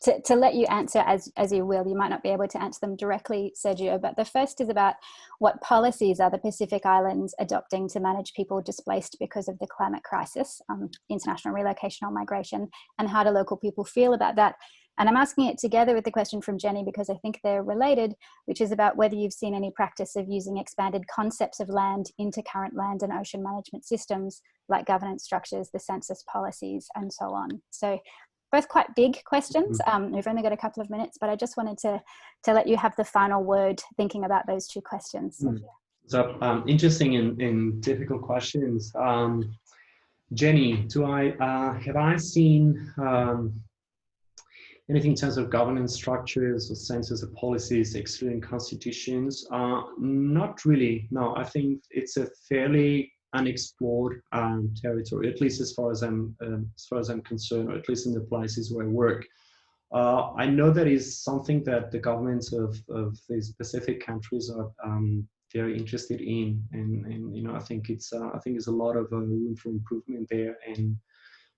to let you answer as you will. You might not be able to answer them directly, Sergio, but the first is about what policies are the Pacific Islands adopting to manage people displaced because of the climate crisis, international relocation or migration, and how do local people feel about that? And I'm asking it together with the question from Jenny because I think they're related, which is about whether you've seen any practice of using expanded concepts of land into current land and ocean management systems, like governance structures, the census policies, and so on. So both quite big questions. We've only got a couple of minutes, but I just wanted to let you have the final word thinking about those two questions. So interesting and difficult questions. Jenny, have I seen anything in terms of governance structures or census or policies excluding constitutions? Not really. No, I think it's a fairly unexplored territory, at least as far as I'm concerned, or at least in the places where I work. I know that is something that the governments of these Pacific countries are very interested in, and I think it's there's a lot of room for improvement there. And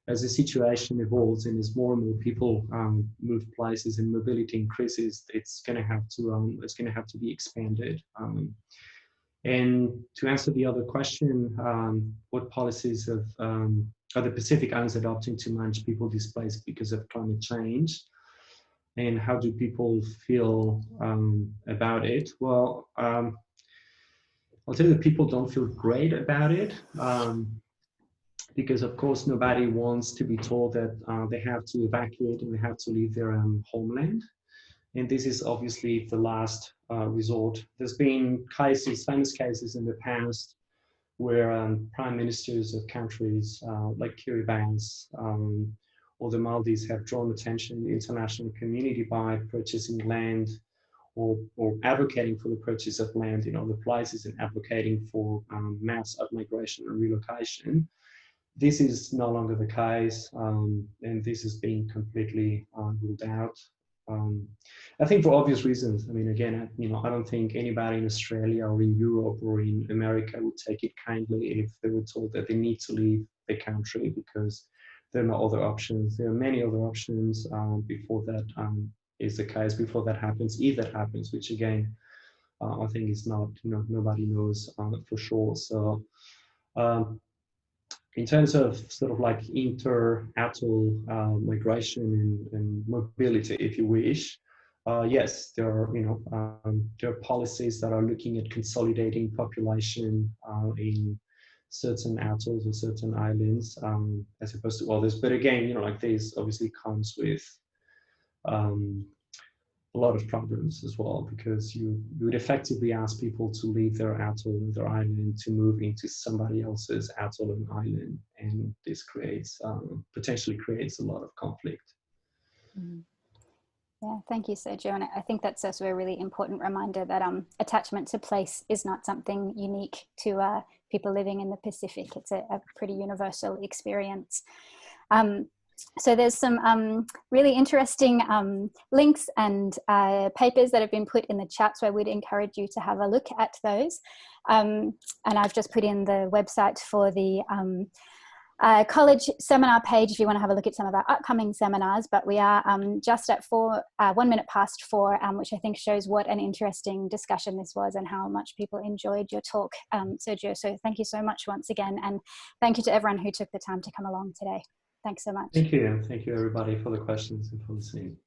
as the situation evolves and as more and more people move places and mobility increases, it's going to have to be expanded. And to answer the other question, what policies are the Pacific Islands adopting to manage people displaced because of climate change? And how do people feel about it? Well, I'll tell you that people don't feel great about it. Because of course nobody wants to be told that they have to evacuate and they have to leave their homeland. And this is obviously the last resort. There's been famous cases in the past where prime ministers of countries like Kiribati or the Maldives have drawn attention to the international community by purchasing land or advocating for the purchase of land in other places and advocating for mass migration and relocation. This is no longer the case, and this is being completely ruled out. I think for obvious reasons. I mean, again, I don't think anybody in Australia or in Europe or in America would take it kindly if they were told that they need to leave the country because there are no other options. There are many other options before that is the case, before that happens, if that happens, which again, I think is not, nobody knows for sure. So, in terms of sort of like inter-atoll migration and mobility, if you wish, yes, there are policies that are looking at consolidating population in certain atolls or certain islands, as opposed to others. But again, like this obviously comes with a lot of problems as well, because you would effectively ask people to leave their atoll and their island to move into somebody else's atoll and island, and this potentially creates a lot of conflict. Yeah, thank you, Sergio. And I think that's also a really important reminder that attachment to place is not something unique to people living in the Pacific. It's a pretty universal experience. So there's some really interesting links and papers that have been put in the chat, so I would encourage you to have a look at those. And I've just put in the website for the college seminar page if you want to have a look at some of our upcoming seminars, but we are just at 1 minute past 4, which I think shows what an interesting discussion this was and how much people enjoyed your talk, Sergio. So thank you so much once again, and thank you to everyone who took the time to come along today. Thanks so much. Thank you. Thank you, everybody, for the questions and for listening.